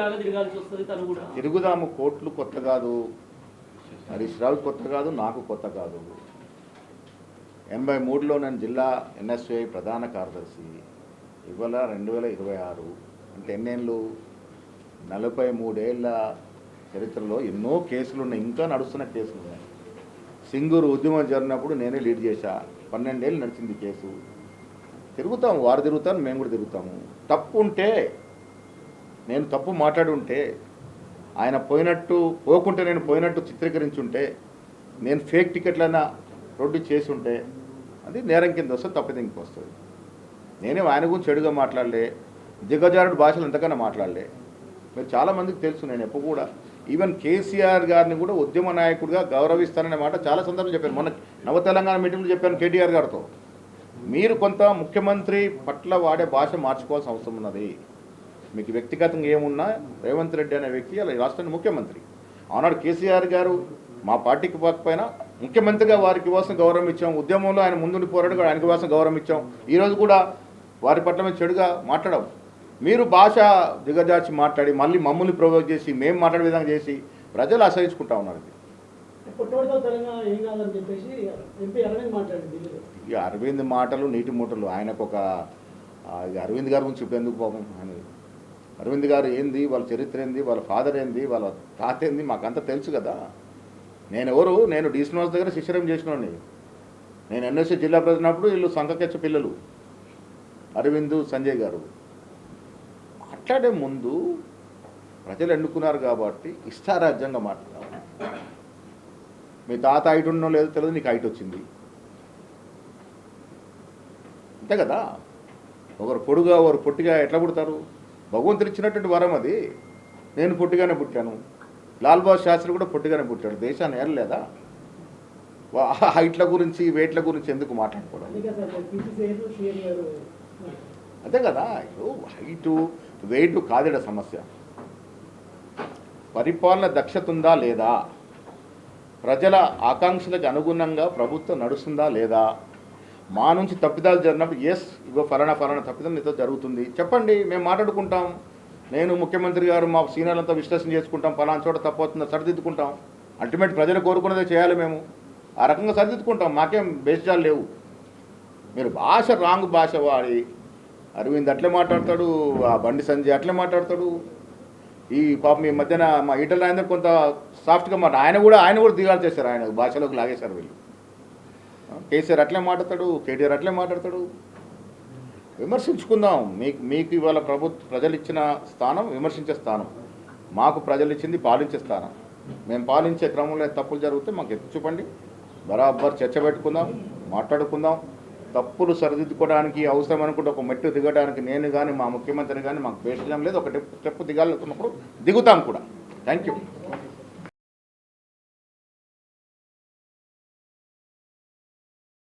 లాగా తిరగాల్సి వస్తుంది తను కూడా. తిరుగుదాము, కోట్లు కొత్త కాదు, హరీష్ రావు కొత్త కాదు, నాకు కొత్త కాదు. 83లో నేను జిల్లా ఎన్ఎస్ఐ ప్రధాన కార్యదర్శి. ఇవాళ 2026 అంటే ఎన్నేళ్ళు? 43 ఏళ్ళ చరిత్రలో ఎన్నో కేసులు ఉన్నాయి, ఇంకా నడుస్తున్న కేసులు ఉన్నాయి. సింగూరు ఉద్యమం జరిగినప్పుడు నేనే లీడ్ చేశా, 12 ఏళ్ళు నడిచింది కేసు. తిరుగుతాము, వారు తిరుగుతాను, మేము కూడా తిరుగుతాము. తప్పు ఉంటే, నేను తప్పు మాట్లాడి ఉంటే, ఆయన పోయినట్టు పోకుంటే నేను పోయినట్టు చిత్రీకరించుంటే, నేను ఫేక్ టికెట్లైనా రోడ్డు చేసి ఉంటే అది నేరం కింద వస్తుంది, తప్పిదింకి వస్తుంది. నేనే ఆయన గురించి చెడుగా మాట్లాడలే, దిగజారుడు భాషలు ఎంతకన్నా మాట్లాడలే. మీరు చాలామందికి తెలుసు, నేను ఎప్పుడు కూడా ఈవెన్ కేసీఆర్ గారిని కూడా ఉద్యమ నాయకుడిగా గౌరవిస్తాననే మాట చాలా సందర్భాలు చెప్పాను. మొన్న నవ తెలంగాణ మీటింగ్లో చెప్పాను కేటీఆర్ గారితో. మీరు కొంత ముఖ్యమంత్రి పట్ల వాడే భాష మార్చుకోవాల్సిన అవసరం ఉన్నది. మీకు వ్యక్తిగతంగా ఏమున్నా రేవంత్ రెడ్డి అనే వ్యక్తి అలా రాష్ట్రానికి ముఖ్యమంత్రి. ఆనాడు కేసీఆర్ గారు మా పార్టీకి పోకపోయినా ముఖ్యమంత్రిగా వారికి ఇవ్వాల్సిన గౌరవం ఇచ్చాం. ఉద్యమంలో ఆయన ముందుండి పోరాడు కూడా ఆయనకి ఇవ్వాల్సిన గౌరవం ఇచ్చాం. ఈరోజు కూడా వారి పట్ల మేము చెడుగా మాట్లాడము. మీరు భాష దిగజార్చి మాట్లాడి మళ్ళీ మమ్మల్ని ప్రొవోక్ చేసి మేము మాట్లాడే విధంగా చేసి ప్రజలు అసహించుకుంటా ఉన్నారు. ఇక అరవింద్ మాటలు నీటి మూటలు. ఆయనకు ఒక అరవింద్ గారి గురించి ఇప్పుడు ఎందుకు పాపం, ఆయన అరవింద్ గారు ఏంది, వాళ్ళ చరిత్ర ఏంది, వాళ్ళ ఫాదర్ ఏంది, వాళ్ళ తాత ఏంది మాకంతా తెలుసు కదా. నేను డీ శ్రీనివాస్ దగ్గర శిష్యరం చేసినోడిని. నేను ఎన్ఎస్సీ జిల్లా ప్రజనప్పుడు వీళ్ళు సంకకెచ్చ పిల్లలు అరవింద్ సంజయ్ గారు. మాట్లాడే ముందు ప్రజలు ఎన్నుకున్నారు కాబట్టి ఇష్టారాజ్యంగా మాట్లాడాలి. మీ తాత హైట్ ఉన్నో లేదో తెలియదు, నీకు హైట్ వచ్చింది అంతే కదా. ఒకరు పొడుగా ఒకరు పొట్టిగా ఎట్లా పుడతారు? భగవంతుడు ఇచ్చినటువంటి వరం అది. నేను పొట్టిగానే పుట్టాను, లాల్ బహదూర్ శాస్త్రి కూడా పొట్టిగానే పుట్టాడు. దేశాన్ని ఏరలేదా? హైట్ల గురించి వెయిట్ల గురించి ఎందుకు మాట్లాడుకోవడం? అదే కదా. హైటు వెయిట్ కాదేడ సమస్య. పరిపాలన దక్షత ఉందా లేదా, ప్రజల ఆకాంక్షలకు అనుగుణంగా ప్రభుత్వం నడుస్తుందా లేదా, మా నుంచి తప్పిదాలు జరిగినప్పుడు ఎస్ ఇగో ఫలానా తప్పిదం నీతో జరుగుతుంది చెప్పండి, మేము మాట్లాడుకుంటాం. నేను ముఖ్యమంత్రి గారు మా సీనియర్లంతా విశ్లేషణ చేసుకుంటాం, ఫలానా చోట తప్పు అవుతుందో సరిదిద్దుకుంటాం. అల్టిమేట్ ప్రజలు కోరుకున్నదే చేయాలి, మేము ఆ రకంగా సరిదిద్దుకుంటాం. మాకేం బేస్జాలు లేవు. మీరు భాష రాంగ్ భాష వాడి అరవింద్ అట్లే మాట్లాడతాడు, ఆ బండి సంజయ్ అట్లే మాట్లాడతాడు. ఈ పాపం ఈ మధ్యన మా ఈటల రాజేందర్ కొంత సాఫ్ట్గా ఆయన కూడా దిగాలు చేశారు, ఆయన భాషలోకి లాగేశారు వీళ్ళు. కేసీఆర్ అట్లే మాట్లాడతాడు, కేటీఆర్ అట్లే మాట్లాడతాడు. విమర్శించుకుందాం. మీకు ఇవాళ ప్రజలు ఇచ్చిన స్థానం విమర్శించే స్థానం, మాకు ప్రజలు ఇచ్చింది పాలించే స్థానం. మేము పాలించే క్రమంలో తప్పులు జరిగితే మాకు ఎత్తి చూపండి, బరాబర్ చర్చ పెట్టుకుందాం, మాట్లాడుకుందాం. తప్పులు సరిదిద్దుకోవడానికి అవసరం అనుకుంటే ఒక మెట్టు దిగడానికి నేను కానీ మా ముఖ్యమంత్రి కానీ మాకు బేషం లేదు. ఒక స్టెప్ దిగాలనుకున్నప్పుడు దిగుతాం కూడా. Thank you.